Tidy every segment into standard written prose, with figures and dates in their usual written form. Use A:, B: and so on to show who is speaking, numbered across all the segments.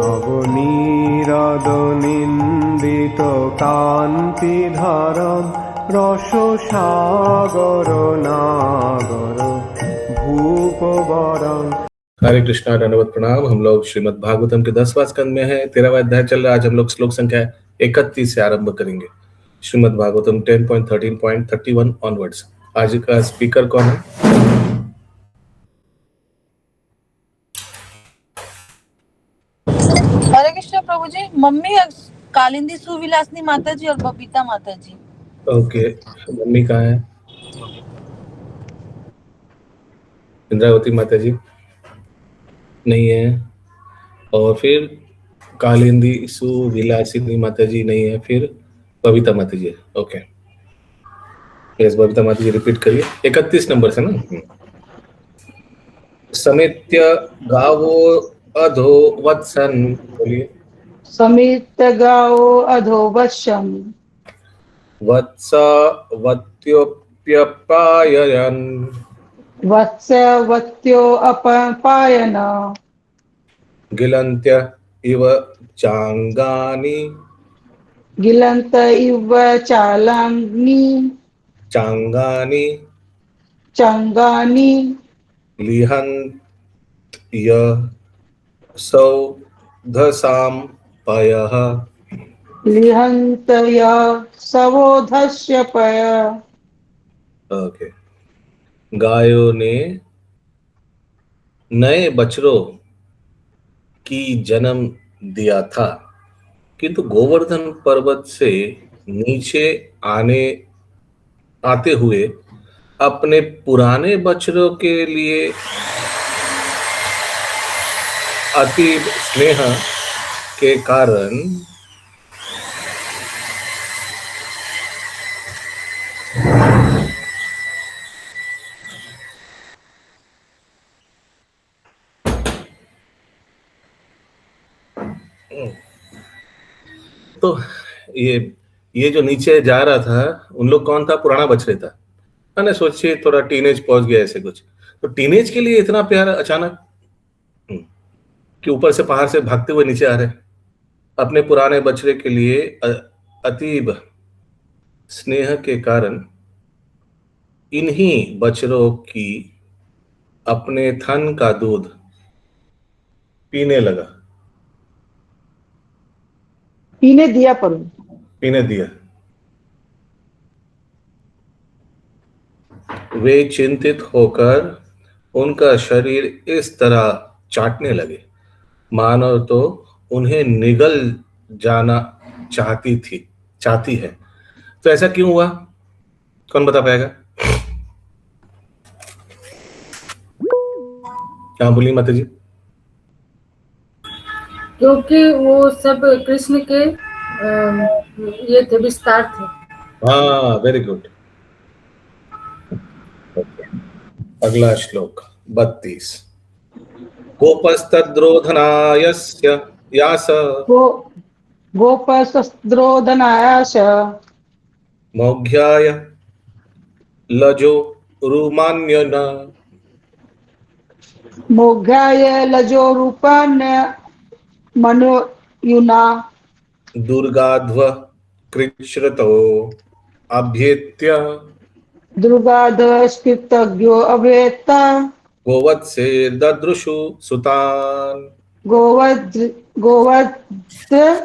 A: নবনীরদনিন্দিত কান্তিধারম রসসাগর नागर भूपवरम।
B: हरे कृष्णा, दंडवत प्रणाम। हम लोग श्रीमद् भागवतम के 10वां स्कंद में हैं। 13वां अध्याय चल रहा है। आज हम लोग श्लोक संख्या 31 से आरंभ करेंगे। श्रीमद् भागवतम 10.13.31 ऑनवर्ड्स। आज का स्पीकर कौन है?
C: हरे कृष्ण प्रभु जी। मम्मी कालिंदी सुविलासनी माता जी और बबीता माता जी।
B: ओके, मम्मी कहाँ है? इंद्रावती माता जी नहीं है। और फिर कालिंदी सुविलासिनी माता जी नहीं है। फिर बबीता माता जी है। ओके, यस, बबीता माता जी रिपीट करिए। 31 नंबर से ना। समेत्य गावो अधो वत्सन, बोलिए।
D: समित गाओ अधो वशम
B: वत्स वत्योप्यपाययन्
D: वत्स वत्यो अपपायन
B: गिलन्त्य इव चांगानि
D: गिलंत इव चालांगी
B: चांगानि
D: चंगानी
B: लिहन्त्य सौधसां पयः।
D: लिहंत या सवोधस्य पय।
B: ओके, गायों ने नए बछड़ों की जन्म दिया था, किंतु गोवर्धन पर्वत से नीचे आते हुए अपने पुराने बछड़ों के लिए अति स्नेह के कारण तो ये जो नीचे जा रहा था, उन लोग कौन था? पुराना बछड़े था। मैंने सोचिए थोड़ा टीनेज पहुंच गया ऐसे कुछ। तो टीनेज के लिए इतना प्यार अचानक कि ऊपर से पहाड़ से भागते हुए नीचे आ रहे। अपने पुराने बछड़े के लिए अतीब स्नेह के कारण इन्हीं बछड़ों की अपने थन का दूध पीने लगा,
D: पीने दिया पर
B: पीने दिया। वे चिंतित होकर उनका शरीर इस तरह चाटने लगे मानो तो उन्हें निगल जाना चाहती है। तो ऐसा क्यों हुआ? कौन बता पाएगा? क्या बोली माता जी?
E: क्योंकि वो सब कृष्ण के ये थे, विस्तार थे।
B: हाँ, वेरी गुड। अगला श्लोक 32। गोपस्तद्रोधनायस्य यास
D: गोपस्त्रोदनायाश
B: मौघ्याय लजो रुमान्यन
D: मोघाय लजो रूपान्य मनोयुना
B: दुर्गाध्व कृच्छ्रतो अभ्येत्य
D: दुर्गाधस्कृतज्ञो अभेता
B: गोवत्से ददृशु सुतान।
D: गोवद्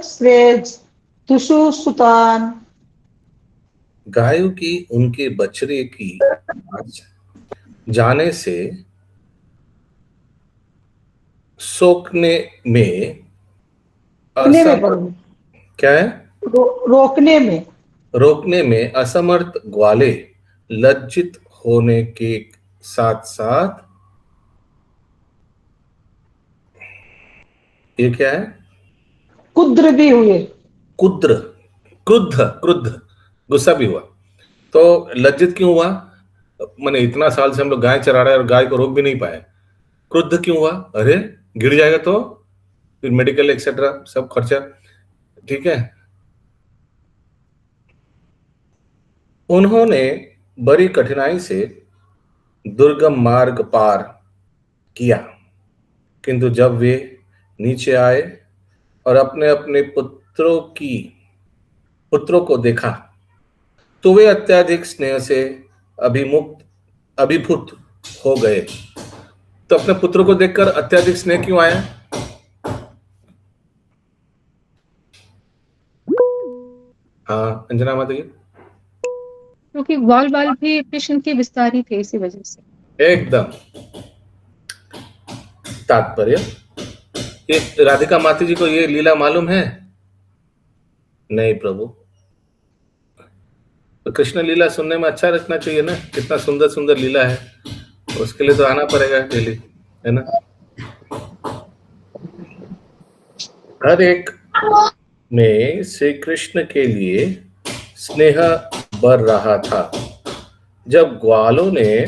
D: श्रेष्ठुषु सुतान।
B: गायों की उनके बछड़े की जाने से सोखने में क्या है? रोकने में असमर्थ ग्वाले लज्जित होने के साथ साथ ये क्या है?
D: कुद्र भी हुए।
B: क्रुद्ध, गुस्सा भी हुआ। तो लज्जित क्यों हुआ? मैंने इतना साल से हम लोग गाय चरा रहे हैं और गाय को रोक भी नहीं पाए। क्रुद्ध क्यों हुआ? अरे गिर जाएगा तो फिर मेडिकल एक्सेट्रा सब खर्चा। ठीक है। उन्होंने बड़ी कठिनाई से दुर्गम मार्ग पार किया, किंतु जब वे नीचे आए और अपने अपने पुत्रों को देखा तो वे अत्यधिक स्नेह से अभिभूत हो गए। तो अपने पुत्रों को देखकर अत्यधिक स्नेह क्यों आया? हाँ अंजना माता जी।
F: क्योंकि ग्वाल बाल भी कृष्ण के विस्तार ही थे, इसी वजह से।
B: एकदम तात्पर्य, ये राधिका माता जी को ये लीला मालूम है? नहीं प्रभु। तो कृष्ण लीला सुनने में अच्छा रखना चाहिए ना, कितना सुंदर सुंदर लीला है, उसके लिए तो आना पड़ेगा डेली, है ना। हर एक में श्री कृष्ण के लिए स्नेह बढ़ रहा था। जब ग्वालों ने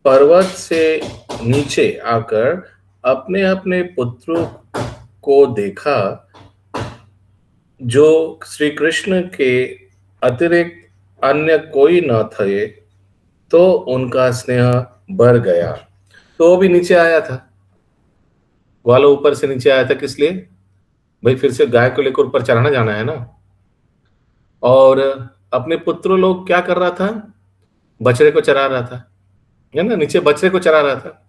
B: पर्वत से नीचे आकर अपने अपने पुत्रों को देखा जो श्री कृष्ण के अतिरिक्त अन्य कोई न थे, तो उनका स्नेह बढ़ गया। तो वो भी नीचे आया था, ग्वालों ऊपर से नीचे आया था, किस लिए भाई? फिर से गाय को लेकर ऊपर चढ़ाना जाना है ना। और अपने पुत्र लोग क्या कर रहा था? बछड़े को चरा रहा था, है ना, नीचे बछड़े को चरा रहा था।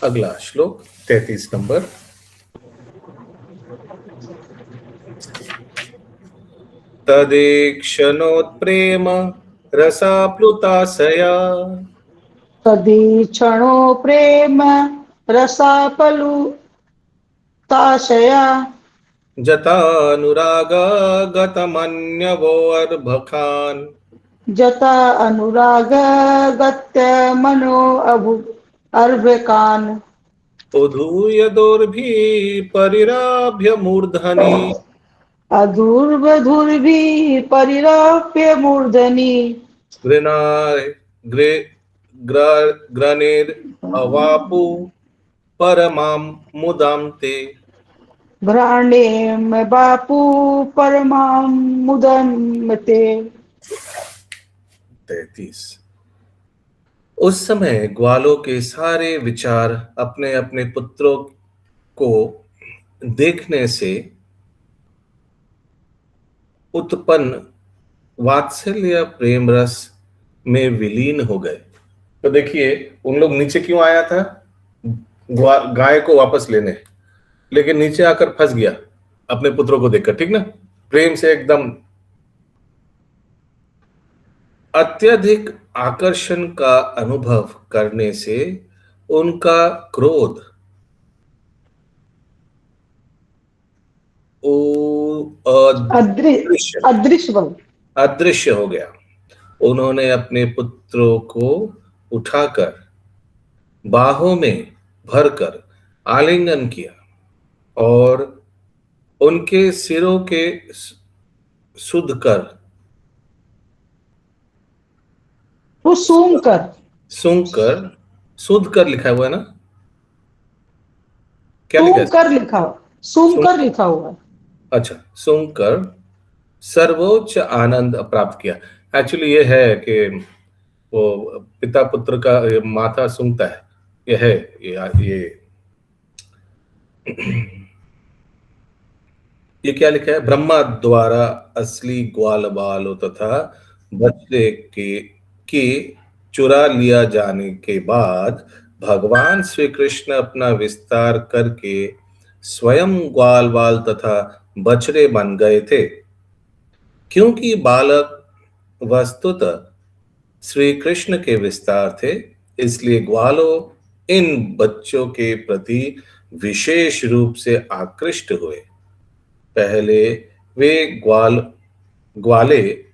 B: अगला श्लोक 33 नंबर। तदेक्षणोत्प्रेम रसाप्लुताशया
D: तदीक्षणो प्रेम रसापलुताशया
B: जतानुराग गतमन्यवोर्भखान्
D: जता अनुराग गत्य मनो अभु अर्भकान्
B: उधूय दोर्भि परिराभ्य मूर्धनि
D: अधुर्वधुर्भिः परिराप्य मूर्धनि
B: ग्रनेर अवापु परमां मुदां ते।
D: घ्राणेम बापू परमां मुदन्मते।
B: 33। उस समय ग्वालों के सारे विचार अपने अपने पुत्रों को देखने से उत्पन्न वात्सल्य प्रेम रस में विलीन हो गए। तो देखिए उन लोग नीचे क्यों आया था? गाय को वापस लेने, लेकिन नीचे आकर फंस गया अपने पुत्रों को देखकर, ठीक ना, प्रेम से एकदम। अत्यधिक आकर्षण का अनुभव करने से उनका क्रोध अदृश्य हो गया। उन्होंने अपने पुत्रों को उठाकर बाहों में भरकर आलिंगन किया और उनके सिरों के सुध कर सुध कर लिखा हुआ है ना, क्या लिखा हुआ? अच्छा, सुनकर सर्वोच्च आनंद प्राप्त किया। एक्चुअली ये है कि वो पिता पुत्र का माथा सूंघता है, ये है ये क्या लिखा है? ब्रह्मा द्वारा असली ग्वाल बालों तथा बच्चे के चुरा लिया जाने के बाद भगवान श्री कृष्ण अपना विस्तार करके स्वयं ग्वाल बाल तथा बछड़े बन गए थे। क्योंकि बालक वस्तुतः श्री कृष्ण के विस्तार थे, इसलिए ग्वालों इन बच्चों के प्रति विशेष रूप से आकृष्ट हुए। पहले वे ग्वाले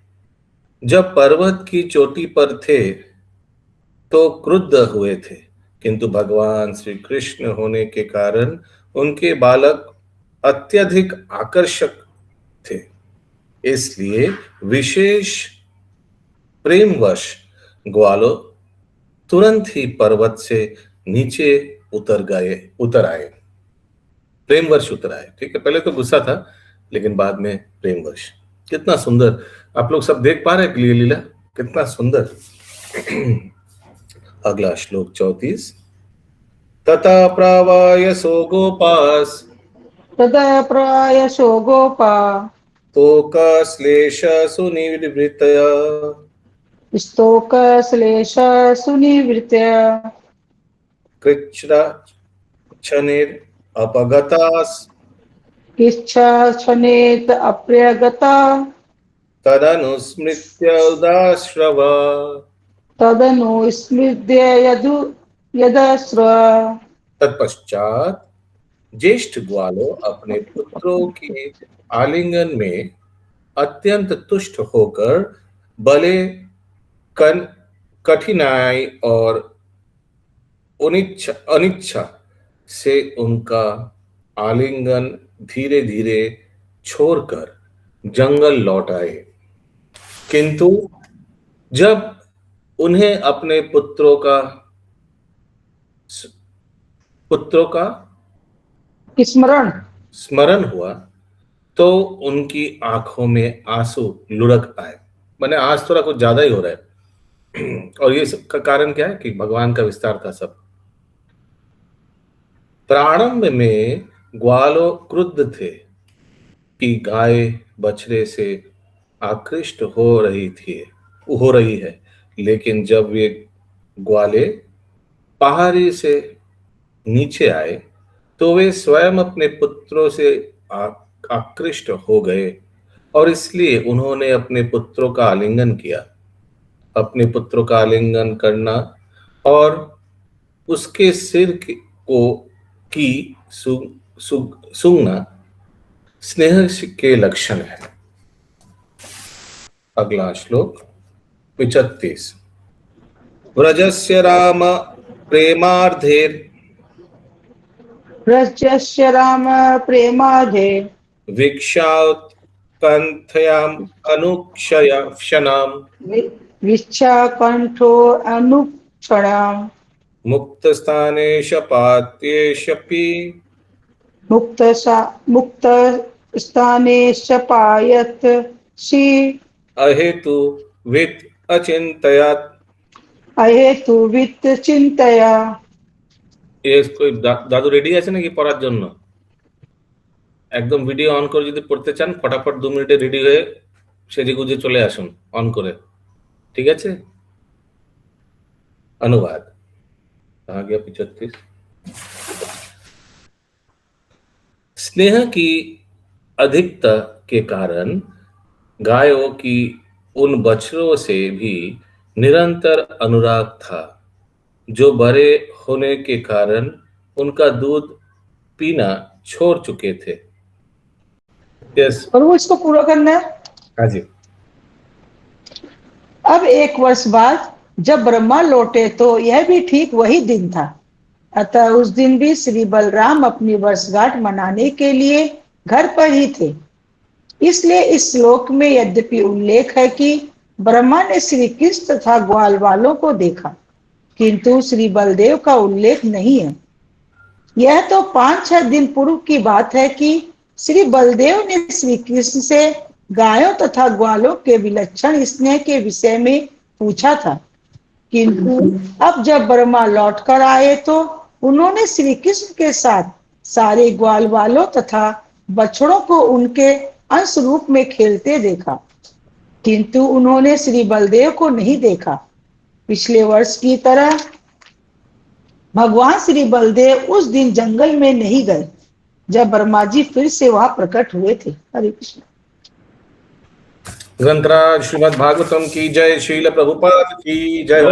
B: जब पर्वत की चोटी पर थे तो क्रुद्ध हुए थे, किंतु भगवान श्री कृष्ण होने के कारण उनके बालक अत्यधिक आकर्षक थे, इसलिए विशेष प्रेमवश ग्वालों तुरंत ही पर्वत से नीचे उतर आए, प्रेमवश उतर आए। ठीक है, पहले तो गुस्सा था लेकिन बाद में प्रेमवश। कितना सुंदर, आप लोग सब देख पा रहे हैं लीला, कितना सुंदर। अगला श्लोक 34। तथा प्रावायसो गोपास
D: तदा प्रायशो गोपा
B: तोकश्लेष सुनिवृत्तय
D: स्तोकश्लेष सुनिवृत्य
B: कृच्छ्रच्छनेर् अपगतास्
D: इच्छा क्षणेत अप्यगता
B: तदनुस्मृत्य उदाश्रव
D: तदनु स्मृत्य यदस्र।
B: तत्पश्चात ज्येष्ठ ग्वालो अपने पुत्रों के आलिंगन में अत्यंत तुष्ट होकर भले कठिनाई और अनिच्छा से उनका आलिंगन धीरे धीरे छोड़कर जंगल लौट आए। किंतु जब उन्हें अपने पुत्रों का स्मरण हुआ तो उनकी आंखों में आंसू लुढ़क आए। मैंने आज थोड़ा कुछ ज्यादा ही हो रहा है और ये सबका कारण क्या है कि भगवान का विस्तार था सब। प्रारंभ में ग्वालो क्रुद्ध थे कि गाय बछड़े से आकृष्ट हो रही है, लेकिन जब वे ग्वाले पहाड़ी से नीचे आए तो वे स्वयं अपने पुत्रों से आकृष्ट हो गए और इसलिए उन्होंने अपने पुत्रों का आलिंगन किया। अपने पुत्रों का आलिंगन करना और उसके सिर की सूंघना स्नेह के लक्षण है। अगला श्लोक 35। व्रजस्य राम प्रेमार्धेर
D: व्रजस्य राम प्रेमाधे
B: वीक्षात्कंठयाम अनुक्षयक्षणाम
D: विच्छा कंठो अनुक्षणाम
B: मुक्तस्थाने शपात्येषपि
D: मुक्त स्थाने शपायत सी
B: अहेतु वित अचिंतयात्।
D: अहेतु वित्त चिंतया।
B: कोई दादू रेडी আছে নাকি পড়ার জন্য? একদম ভিডিও অন করে যদি পড়তে চান ফটাফট 2 মিনিটে রেডি হয়ে সেজে গুজে চলে আসুন অন করে, ঠিক আছে? अनुवाद कहाँ गया 35। स्नेह की अधिकता के कारण गायों की उन बछड़ों से भी निरंतर अनुराग था जो बड़े होने के कारण उनका दूध पीना छोड़ चुके थे। यस,
D: और वो इसको पूरा करना है।
B: हाँ जी।
D: अब 1 वर्ष बाद जब ब्रह्मा लौटे तो यह भी ठीक वही दिन था। अतः उस दिन भी श्री बलराम अपनी वर्षगांठ मनाने के लिए घर पर ही थे। इसलिए इस श्लोक में यद्यपि उल्लेख है कि ब्रह्मा ने श्री कृष्ण तथा ग्वाल वालों को देखा, किंतु श्री बलदेव का उल्लेख नहीं है। यह तो 5-6 दिन पूर्व की बात है कि श्री बलदेव ने श्री कृष्ण से गायों तथा ग्वालों के विलक्षण स्नेह के विषय में पूछा था, किंतु अब जब ब्रह्मा लौट कर आए तो उन्होंने श्री कृष्ण के साथ सारे ग्वाल वालों तथा बछड़ों को उनके अंश रूप में खेलते देखा, किंतु उन्होंने श्री बलदेव को नहीं देखा। पिछले वर्ष की तरह भगवान श्री बलदेव उस दिन जंगल में नहीं गए जब ब्रह्मा जी फिर से वहां प्रकट हुए थे। हरे कृष्ण।
B: ग्रंथराज श्रीमद् भागवतम की जय, श्रील प्रभुपाद की जय हो।